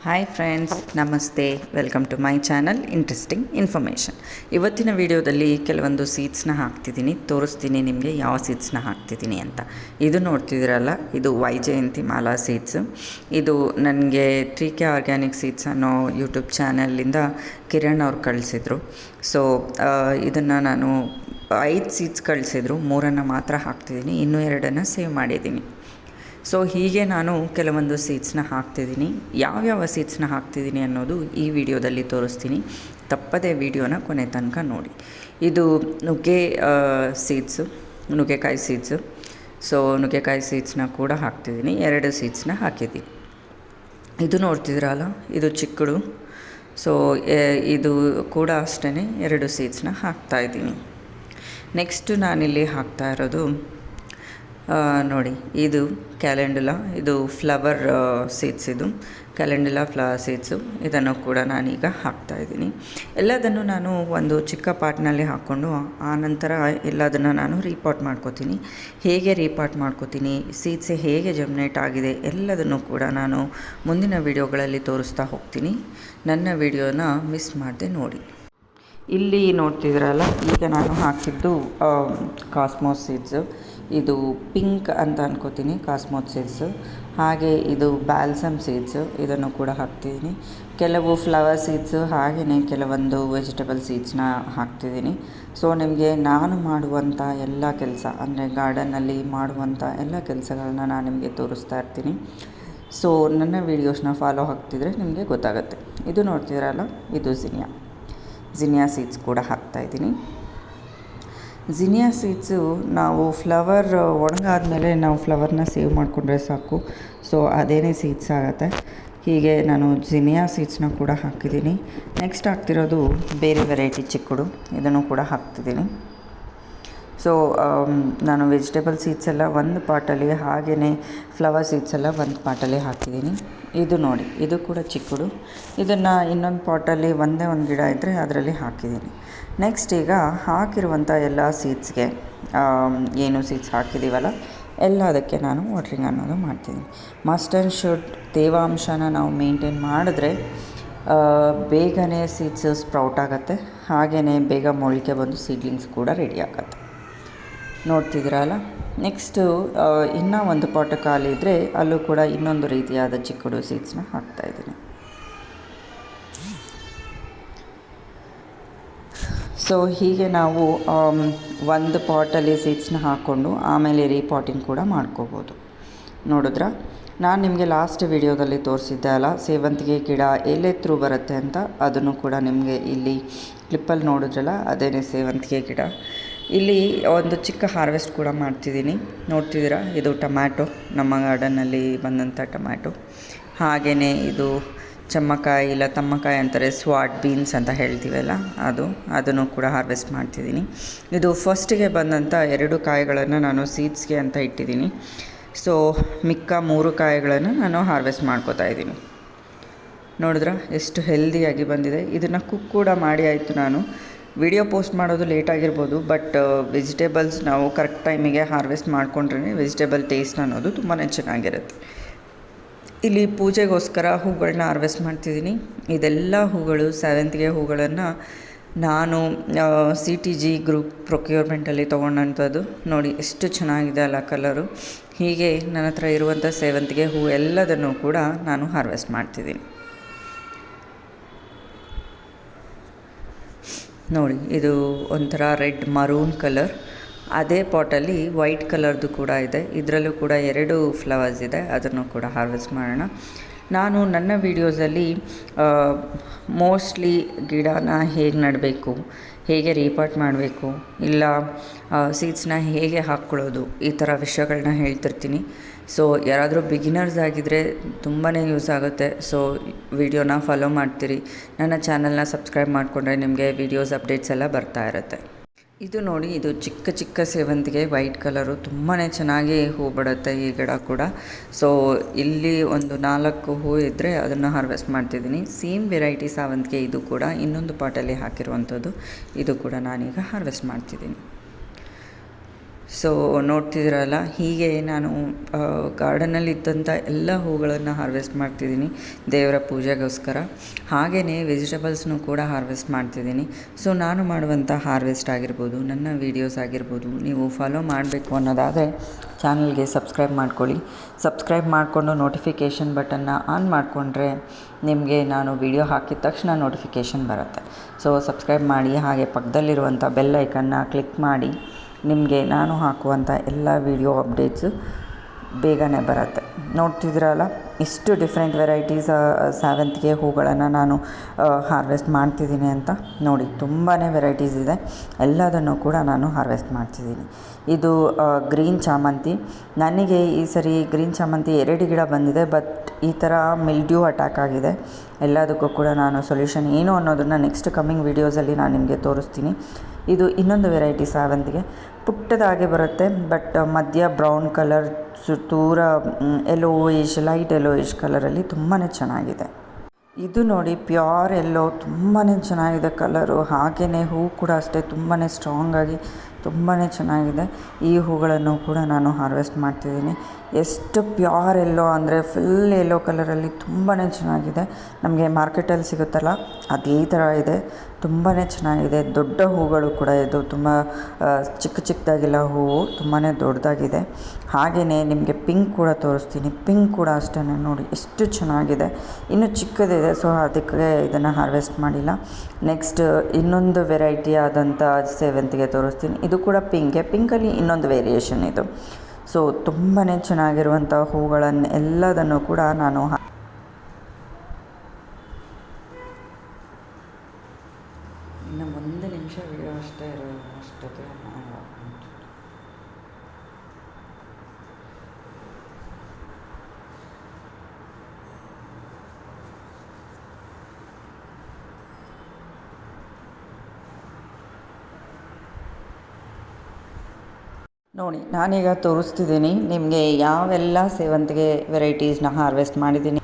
Hi friends, ನಮಸ್ತೆ. Welcome to my channel interesting information. ಇವತ್ತಿನ ವಿಡಿಯೋದಲ್ಲಿ ಕೆಲವೊಂದು ಸೀಡ್ಸ್ನ ಹಾಕ್ತಿದ್ದೀನಿ, ತೋರಿಸ್ತೀನಿ ನಿಮಗೆ ಯಾವ ಸೀಡ್ಸ್ನ ಹಾಕ್ತಿದ್ದೀನಿ ಅಂತ. ಇದು ನೋಡ್ತಿದ್ದೀರಲ್ಲ, ಇದು ವೈಜಯಂತಿ ಮಾಲಾ ಸೀಡ್ಸು. ಇದು ನನಗೆ 3K ಆರ್ಗ್ಯಾನಿಕ್ ಸೀಡ್ಸ್ ಅನ್ನೋ ಯೂಟ್ಯೂಬ್ ಚಾನಲಿಂದ ಕಿರಣ್ ಅವ್ರು ಕಳಿಸಿದ್ರು. ಸೊ ಇದನ್ನು ನಾನು 5 ಸೀಡ್ಸ್ ಕಳಿಸಿದ್ರು, 3 ಮಾತ್ರ ಹಾಕ್ತಿದ್ದೀನಿ, ಇನ್ನೂ 2 ಸೇವ್ ಮಾಡಿದ್ದೀನಿ. ಸೊ ಹೀಗೆ ನಾನು ಕೆಲವೊಂದು ಸೀಡ್ಸ್ನ ಹಾಕ್ತಿದ್ದೀನಿ. ಯಾವ್ಯಾವ ಸೀಡ್ಸ್ನ ಹಾಕ್ತಿದ್ದೀನಿ ಅನ್ನೋದು ಈ ವಿಡಿಯೋದಲ್ಲಿ ತೋರಿಸ್ತೀನಿ. ತಪ್ಪದೇ ವಿಡಿಯೋನ ಕೊನೆ ತನಕ ನೋಡಿ. ಇದು ನುಗ್ಗೆಕಾಯಿ ಸೀಡ್ಸು. ಸೊ ನುಗ್ಗೆಕಾಯಿ ಸೀಡ್ಸ್ನ ಕೂಡ ಹಾಕ್ತಿದ್ದೀನಿ. 2 ಸೀಡ್ಸ್ನ ಹಾಕಿದ್ದೀನಿ. ಇದು ನೋಡ್ತಿದ್ದೀರಲ್ಲ, ಇದು ಚಿಕ್ಕಡು. ಸೊ ಇದು ಕೂಡ ಅಷ್ಟೇ 2 ಸೀಡ್ಸ್ನ ಹಾಕ್ತಾಯಿದ್ದೀನಿ. ನೆಕ್ಸ್ಟು ನಾನಿಲ್ಲಿ ಹಾಕ್ತಾ ಇರೋದು ನೋಡಿ, ಇದು ಕ್ಯಾಲೆಂಡುಲಾ, ಇದು ಫ್ಲವರ್ ಸೀಡ್ಸ್. ಇದು ಕ್ಯಾಲೆಂಡುಲಾ ಫ್ಲವರ್ ಸೀಡ್ಸು. ಇದನ್ನು ಕೂಡ ನಾನೀಗ ಹಾಕ್ತಾಯಿದ್ದೀನಿ. ಎಲ್ಲದನ್ನು ನಾನು ಒಂದು ಚಿಕ್ಕ ಪಾಟ್ನಲ್ಲಿ ಹಾಕ್ಕೊಂಡು ಆನಂತರ ಎಲ್ಲದನ್ನು ನಾನು ರೀಪಾಟ್ ಮಾಡ್ಕೋತೀನಿ. ಹೇಗೆ ರೀಪಾಟ್ ಮಾಡ್ಕೋತೀನಿ, ಸೀಡ್ಸ್ ಹೇಗೆ ಜರ್ಮಿನೇಟ್ ಆಗಿದೆ ಎಲ್ಲದನ್ನು ಕೂಡ ನಾನು ಮುಂದಿನ ವಿಡಿಯೋಗಳಲ್ಲಿ ತೋರಿಸ್ತಾ ಹೋಗ್ತೀನಿ. ನನ್ನ ವಿಡಿಯೋನ ಮಿಸ್ ಮಾಡದೆ ನೋಡಿ. ಇಲ್ಲಿ ನೋಡ್ತಿದ್ದೀರಲ್ಲ, ಈಗ ನಾನು ಹಾಕಿದ್ದು ಕಾಸ್ಮೋಸ್ ಸೀಡ್ಸು. ಇದು ಪಿಂಕ್ ಅಂತ ಅನ್ಕೋತೀನಿ, ಕಾಸ್ಮೋಸ್ ಸೀಡ್ಸು. ಹಾಗೆ ಇದು ಬ್ಯಾಲ್ಸಮ್ ಸೀಡ್ಸು, ಇದನ್ನು ಕೂಡ ಹಾಕ್ತಿದ್ದೀನಿ. ಕೆಲವು ಫ್ಲವರ್ ಸೀಡ್ಸು, ಹಾಗೆಯೇ ಕೆಲವೊಂದು ವೆಜಿಟೇಬಲ್ ಸೀಡ್ಸ್ನ ಹಾಕ್ತಿದ್ದೀನಿ. ಸೊ ನಿಮಗೆ ನಾನು ಮಾಡುವಂಥ ಎಲ್ಲ ಕೆಲಸ, ಅಂದರೆ ಗಾರ್ಡನ್ನಲ್ಲಿ ಮಾಡುವಂಥ ಎಲ್ಲ ಕೆಲಸಗಳನ್ನ ನಾನು ನಿಮಗೆ ತೋರಿಸ್ತಾ ಇರ್ತೀನಿ. ಸೊ ನನ್ನ ವೀಡಿಯೋಸ್ನ ಫಾಲೋ ಆಗ್ತಿದ್ರೆ ನಿಮಗೆ ಗೊತ್ತಾಗುತ್ತೆ. ಇದು ನೋಡ್ತಿದ್ದೀರಲ್ಲ, ಇದು ಜಿನಿಯಾ ಸೀಡ್ಸ್ ಕೂಡ ಹಾಕ್ತಾಯಿದ್ದೀನಿ. ಜಿನಿಯಾ ಸೀಡ್ಸು ನಾವು ಫ್ಲವರ್ ಒಣಗಾದ್ಮೇಲೆ ನಾವು ಫ್ಲವರ್ನ ಸೇವ್ ಮಾಡಿಕೊಂಡ್ರೆ ಸಾಕು. ಸೊ ಅದೇನೇ ಸೀಡ್ಸ್ ಆಗುತ್ತೆ. ಹೀಗೆ ನಾನು ಜಿನಿಯಾ ಸೀಡ್ಸ್ನ ಕೂಡ ಹಾಕಿದ್ದೀನಿ. ನೆಕ್ಸ್ಟ್ ಹಾಕ್ತಿರೋದು ಬೇರೆ ವೆರೈಟಿ ಚಿಕ್ಕುಡು, ಇದನ್ನು ಕೂಡ ಹಾಕ್ತಿದ್ದೀನಿ. ಸೊ ನಾನು ವೆಜಿಟೇಬಲ್ ಸೀಡ್ಸ್ ಎಲ್ಲ ಒಂದು ಪಾಟಲ್ಲಿ, ಹಾಗೆಯೇ ಫ್ಲವರ್ ಸೀಡ್ಸ್ ಎಲ್ಲ ಒಂದು ಪಾಟಲ್ಲಿ ಹಾಕಿದ್ದೀನಿ. ಇದು ನೋಡಿ, ಇದು ಕೂಡ ಚಿಕ್ಕುಡು. ಇದನ್ನು ಇನ್ನೊಂದು ಪಾಟಲ್ಲಿ ಒಂದೇ ಒಂದು ಗಿಡ ಇದ್ದರೆ ಅದರಲ್ಲಿ ಹಾಕಿದ್ದೀನಿ. ನೆಕ್ಸ್ಟ್ ಈಗ ಹಾಕಿರುವಂಥ ಎಲ್ಲ ಸೀಡ್ಸ್ಗೆ ಏನು ಸೀಡ್ಸ್ ಹಾಕಿದ್ದೀವಲ್ಲ ಎಲ್ಲದಕ್ಕೆ ನಾನು ವಾಟ್ರಿಂಗ್ ಅನ್ನೋದು ಮಾಡ್ತಿದ್ದೀನಿ. ಮಸ್ಟ್ ಆ್ಯಂಡ್ ಶುಡ್ ತೇವಾಂಶನ ನಾವು ಮೇಂಟೈನ್ ಮಾಡಿದ್ರೆ ಬೇಗನೆ ಸೀಡ್ಸ್ ಸ್ಪ್ರೌಟ್ ಆಗುತ್ತೆ. ಹಾಗೆಯೇ ಬೇಗ ಮೊಳಕೆ ಬಂದು ಸೀಡ್ಲಿಂಗ್ಸ್ ಕೂಡ ರೆಡಿ ಆಗುತ್ತೆ. ನೋಡ್ತಿದ್ದೀರಲ್ಲ, ನೆಕ್ಸ್ಟು ಇನ್ನೂ ಒಂದು ಪಾಟ್ ಖಾಲಿ ಇದ್ದರೆ ಅಲ್ಲೂ ಕೂಡ ಇನ್ನೊಂದು ರೀತಿಯಾದ ಚಿಕ್ಕುಡು ಸೀಡ್ಸ್ನ ಹಾಕ್ತಾಯಿದ್ದೀನಿ. ಸೊ ಹೀಗೆ ನಾವು ಒಂದು ಪಾಟಲ್ಲಿ ಸೀಡ್ಸ್ನ ಹಾಕ್ಕೊಂಡು ಆಮೇಲೆ ರೀಪಾಟಿಂಗ್ ಕೂಡ ಮಾಡ್ಕೋಬೋದು. ನೋಡಿದ್ರಾ, ನಾನು ನಿಮಗೆ ಲಾಸ್ಟ್ ವಿಡಿಯೋದಲ್ಲಿ ತೋರಿಸಿದ್ದೆ ಅಲ್ಲ, ಸೇವಂತಿಗೆ ಗಿಡ ಎಲೆತ್ರೂ ಬರುತ್ತೆ ಅಂತ. ಅದನ್ನು ಕೂಡ ನಿಮಗೆ ಇಲ್ಲಿ ಕ್ಲಿಪ್ಪಲ್ಲಿ ನೋಡಿದ್ರಲ್ಲ, ಅದೇನೇ ಸೇವಂತಿಗೆ ಗಿಡ. ಇಲ್ಲಿ ಒಂದು ಚಿಕ್ಕ ಹಾರ್ವೆಸ್ಟ್ ಕೂಡ ಮಾಡ್ತಿದ್ದೀನಿ. ನೋಡ್ತಿದ್ದೀರಾ, ಇದು ಟೊಮ್ಯಾಟೊ, ನಮ್ಮ ಗಾರ್ಡನ್ನಲ್ಲಿ ಬಂದಂಥ ಟೊಮ್ಯಾಟೊ. ಹಾಗೆಯೇ ಇದು ಚಮ್ಮಕಾಯಿ, ಇಲ್ಲ ತಮ್ಮಕಾಯಿ ಅಂತಾರೆ, ಸ್ವಾಟ್ ಬೀನ್ಸ್ ಅಂತ ಹೇಳ್ತೀವಲ್ಲ, ಅದನ್ನು ಕೂಡ ಹಾರ್ವೆಸ್ಟ್ ಮಾಡ್ತಿದ್ದೀನಿ. ಇದು ಫಸ್ಟಿಗೆ ಬಂದಂಥ 2 ಕಾಯಿಗಳನ್ನು ನಾನು ಸೀಡ್ಸ್ಗೆ ಅಂತ ಇಟ್ಟಿದ್ದೀನಿ. ಸೊ ಮಿಕ್ಕ 3 ಕಾಯಿಗಳನ್ನು ನಾನು ಹಾರ್ವೆಸ್ಟ್ ಮಾಡ್ಕೋತಾ ಇದ್ದೀನಿ. ನೋಡಿದ್ರಾ ಎಷ್ಟು ಹೆಲ್ದಿಯಾಗಿ ಬಂದಿದೆ. ಇದನ್ನು ಕುಕ್ ಕೂಡ ಮಾಡಿ ಆಯಿತು. ನಾನು ವಿಡಿಯೋ ಪೋಸ್ಟ್ ಮಾಡೋದು ಲೇಟ್ ಆಗಿರ್ಬೋದು, ಬಟ್ ವೆಜಿಟೇಬಲ್ಸ್ ನಾವು ಕರೆಕ್ಟ್ ಟೈಮಿಗೆ ಹಾರ್ವೆಸ್ಟ್ ಮಾಡಿಕೊಂಡ್ರೆ ವೆಜಿಟೇಬಲ್ ಟೇಸ್ಟ್ ಅನ್ನೋದು ತುಂಬಾ ಚೆನ್ನಾಗಿರುತ್ತೆ. ಇಲ್ಲಿ ಪೂಜೆಗೋಸ್ಕರ ಹೂಗಳನ್ನ ಹಾರ್ವೆಸ್ಟ್ ಮಾಡ್ತಿದ್ದೀನಿ. ಇದೆಲ್ಲ ಹೂಗಳು, ಸೇವಂತಿಗೆ ಹೂಗಳನ್ನು ನಾನು CTG ಗ್ರೂಪ್ ಪ್ರೊಕ್ಯೂರ್ಮೆಂಟಲ್ಲಿ ತೊಗೊಂಡಂಥದ್ದು. ನೋಡಿ ಎಷ್ಟು ಚೆನ್ನಾಗಿದೆ ಅಲ್ಲ ಕಲರು. ಹೀಗೆ ನನ್ನ ಹತ್ರ ಇರುವಂಥ ಸೇವಂತಿಗೆ ಹೂ ಎಲ್ಲದನ್ನು ಕೂಡ ನಾನು ಹಾರ್ವೆಸ್ಟ್ ಮಾಡ್ತಿದ್ದೀನಿ. ನೋಡಿ, ಇದು ಒಂಥರ ರೆಡ್ ಮರೂನ್ ಕಲರ್. ಅದೇ ಪಾಟಲ್ಲಿ ವೈಟ್ ಕಲರ್ದು ಕೂಡ ಇದೆ. ಇದರಲ್ಲೂ ಕೂಡ 2 ಫ್ಲವರ್ಸ್ ಇದೆ, ಅದನ್ನು ಕೂಡ ಹಾರ್ವೆಸ್ಟ್ ಮಾಡೋಣ. ನಾನು ನನ್ನ ವೀಡಿಯೋಸಲ್ಲಿ ಮೋಸ್ಟ್ಲಿ ಗಿಡನ ಹೇಗೆ ನೆಡಬೇಕು, ಹೇಗೆ ರೀಪಾಟ್ ಮಾಡಬೇಕು, ಇಲ್ಲ ಸೀಡ್ಸ್ನ ಹೇಗೆ ಹಾಕ್ಕೊಳ್ಳೋದು, ಈ ಥರ ವಿಷಯಗಳನ್ನ ಹೇಳ್ತಿರ್ತೀನಿ. ಸೊ ಯಾರಾದರೂ ಬಿಗಿನರ್ಸ್ ಆಗಿದ್ದರೆ ತುಂಬಾ ಯೂಸ್ ಆಗುತ್ತೆ. ಸೊ ವಿಡಿಯೋನ ಫಾಲೋ ಮಾಡ್ತೀರಿ. ನನ್ನ ಚಾನಲ್ನ ಸಬ್ಸ್ಕ್ರೈಬ್ ಮಾಡಿಕೊಂಡ್ರೆ ನಿಮಗೆ ವೀಡಿಯೋಸ್ ಅಪ್ಡೇಟ್ಸ್ ಎಲ್ಲ ಬರ್ತಾ ಇರುತ್ತೆ. ಇದು ನೋಡಿ, ಇದು ಚಿಕ್ಕ ಚಿಕ್ಕ ಸೇವಂತಿಗೆ, ವೈಟ್ ಕಲರು, ತುಂಬಾ ಚೆನ್ನಾಗಿ ಹೂ ಬಿಡುತ್ತೆ ಈ ಗಿಡ ಕೂಡ. ಸೊ ಇಲ್ಲಿ ಒಂದು 4 ಹೂ ಇದ್ದರೆ ಅದನ್ನು ಹಾರ್ವೆಸ್ಟ್ ಮಾಡ್ತಿದ್ದೀನಿ. ಸೇಮ್ ವೆರೈಟಿ ಸೇವಂತಿಗೆ ಇದು ಕೂಡ ಇನ್ನೊಂದು ಪಾಟಲ್ಲಿ ಹಾಕಿರುವಂಥದ್ದು. ಇದು ಕೂಡ ನಾನೀಗ ಹಾರ್ವೆಸ್ಟ್ ಮಾಡ್ತಿದ್ದೀನಿ. ಸೊ ನೋಡ್ತಿದ್ದೀರಲ್ಲ, ಹೀಗೆ ನಾನು ಗಾರ್ಡನಲ್ಲಿ ಇದ್ದಂಥ ಎಲ್ಲ ಹೂಗಳನ್ನು ಹಾರ್ವೆಸ್ಟ್ ಮಾಡ್ತಿದ್ದೀನಿ ದೇವರ ಪೂಜೆಗೋಸ್ಕರ. ಹಾಗೆಯೇ ವೆಜಿಟೇಬಲ್ಸ್ನೂ ಕೂಡ ಹಾರ್ವೆಸ್ಟ್ ಮಾಡ್ತಿದ್ದೀನಿ. ಸೊ ನಾನು ಮಾಡುವಂಥ ಹಾರ್ವೆಸ್ಟ್ ಆಗಿರ್ಬೋದು, ನನ್ನ ವೀಡಿಯೋಸ್ ಆಗಿರ್ಬೋದು, ನೀವು ಫಾಲೋ ಮಾಡಬೇಕು ಅನ್ನೋದಾದರೆ ಚಾನಲ್ಗೆ ಸಬ್ಸ್ಕ್ರೈಬ್ ಮಾಡ್ಕೊಳ್ಳಿ. ಸಬ್ಸ್ಕ್ರೈಬ್ ಮಾಡಿಕೊಂಡು ನೋಟಿಫಿಕೇಷನ್ ಬಟನ್ನ ಆನ್ ಮಾಡಿಕೊಂಡ್ರೆ ನಿಮಗೆ ನಾನು ವಿಡಿಯೋ ಹಾಕಿದ ತಕ್ಷಣ ನೋಟಿಫಿಕೇಷನ್ ಬರುತ್ತೆ. ಸೊ ಸಬ್ಸ್ಕ್ರೈಬ್ ಮಾಡಿ, ಹಾಗೆ ಪಕ್ಕದಲ್ಲಿರುವಂಥ ಬೆಲ್ ಐಕನ್ನ ಕ್ಲಿಕ್ ಮಾಡಿ. ನಿಮಗೆ ನಾನು ಹಾಕುವಂಥ ಎಲ್ಲ ವೀಡಿಯೋ ಅಪ್ಡೇಟ್ಸು ಬೇಗನೆ ಬರುತ್ತೆ. ನೋಡ್ತಿದ್ದೀರಲ್ಲ, ಇಷ್ಟು ಡಿಫ್ರೆಂಟ್ ವೆರೈಟೀಸ್ ಸೇವಂತಿಗೆ ಹೂಗಳನ್ನು ನಾನು ಹಾರ್ವೆಸ್ಟ್ ಮಾಡ್ತಿದ್ದೀನಿ ಅಂತ ನೋಡಿ. ತುಂಬಾ ವೆರೈಟೀಸ್ ಇದೆ, ಎಲ್ಲದನ್ನು ಕೂಡ ನಾನು ಹಾರ್ವೆಸ್ಟ್ ಮಾಡ್ತಿದ್ದೀನಿ. ಇದು ಗ್ರೀನ್ ಚಾಮಂತಿ. ನನಗೆ ಈ ಸರಿ ಗ್ರೀನ್ ಚಾಮಂತಿ 2 ಗಿಡ ಬಂದಿದೆ, ಬಟ್ ಈ ಥರ ಮಿಲ್ಡ್ಯೂ ಅಟ್ಯಾಕ್ ಆಗಿದೆ. ಎಲ್ಲದಕ್ಕೂ ಕೂಡ ನಾನು ಸೊಲ್ಯೂಷನ್ ಏನು ಅನ್ನೋದನ್ನು ನೆಕ್ಸ್ಟ್ ಕಮ್ಮಿಂಗ್ ವೀಡಿಯೋಸಲ್ಲಿ ನಾನು ನಿಮಗೆ ತೋರಿಸ್ತೀನಿ. ಇದು ಇನ್ನೊಂದು ವೆರೈಟಿ ಸೇವಂತಿಗೆ, ಪುಟ್ಟದಾಗೆ ಬರುತ್ತೆ, ಬಟ್ ಮಧ್ಯ ಬ್ರೌನ್ ಕಲರ್, ಸುತ್ತೂರ ಯೆಲ್ಲೋಯಿಶ್, ಲೈಟ್ ಯೆಲ್ಲೋಯಿಶ್ ಕಲರಲ್ಲಿ ತುಂಬಾ ಚೆನ್ನಾಗಿದೆ. ಇದು ನೋಡಿ, ಪ್ಯೂರ್ ಎಲ್ಲೋ, ತುಂಬಾ ಚೆನ್ನಾಗಿದೆ ಕಲರು. ಹಾಗೆಯೇ ಹೂ ಕೂಡ ಅಷ್ಟೇ, ತುಂಬಾ ಸ್ಟ್ರಾಂಗಾಗಿ ತುಂಬಾ ಚೆನ್ನಾಗಿದೆ. ಈ ಹೂಗಳನ್ನು ಕೂಡ ನಾನು ಹಾರ್ವೆಸ್ಟ್ ಮಾಡ್ತಿದ್ದೀನಿ. ಎಷ್ಟು ಪ್ಯೂರ್ ಎಲ್ಲೋ ಅಂದರೆ ಫುಲ್ ಎಲ್ಲೋ ಕಲರಲ್ಲಿ ತುಂಬಾ ಚೆನ್ನಾಗಿದೆ. ನಮಗೆ ಮಾರ್ಕೆಟಲ್ಲಿ ಸಿಗುತ್ತಲ್ಲ ಅದೇ ಥರ ಇದೆ, ತುಂಬಾ ಚೆನ್ನಾಗಿದೆ. ದೊಡ್ಡ ಹೂಗಳು ಕೂಡ ಇದು, ತುಂಬ ಚಿಕ್ಕದಾಗಿಲ್ಲ ಹೂವು, ತುಂಬಾ ದೊಡ್ಡದಾಗಿದೆ. ಹಾಗೆಯೇ ನಿಮಗೆ ಪಿಂಕ್ ಕೂಡ ತೋರಿಸ್ತೀನಿ. ಪಿಂಕ್ ಕೂಡ ಅಷ್ಟೇ ನೋಡಿ, ಎಷ್ಟು ಚೆನ್ನಾಗಿದೆ. ಇನ್ನೂ ಚಿಕ್ಕದಿದೆ, ಸೊ ಅದಕ್ಕೆ ಇದನ್ನು ಹಾರ್ವೆಸ್ಟ್ ಮಾಡಿಲ್ಲ. ನೆಕ್ಸ್ಟ್ ಇನ್ನೊಂದು ವೆರೈಟಿ ಆದಂಥ ಸೇವಂತಿಗೆ ತೋರಿಸ್ತೀನಿ. ಇದು ಕೂಡ ಪಿಂಕಲ್ಲಿ ಇನ್ನೊಂದು ವೇರಿಯೇಷನ್ ಇದು. ಸೊ ತುಂಬಾ ಚೆನ್ನಾಗಿರುವಂಥ ಹೂಗಳನ್ನು ಎಲ್ಲದನ್ನು ಕೂಡ ನಾನು ಇನ್ನು 1 ನಿಮಿಷ ವಿಡಿಯೋ ಅಷ್ಟೇ ಇರೋದು, ಅಷ್ಟೊತ್ತಿಗೆ ನೋಡಿ. ನಾನೀಗ ತೋರಿಸ್ತಿದ್ದೀನಿ ನಿಮಗೆ ಯಾವೆಲ್ಲ ಸೇವಂತಿಗೆ ವೆರೈಟೀಸ್ನ ಹಾರ್ವೆಸ್ಟ್ ಮಾಡಿದ್ದೀನಿ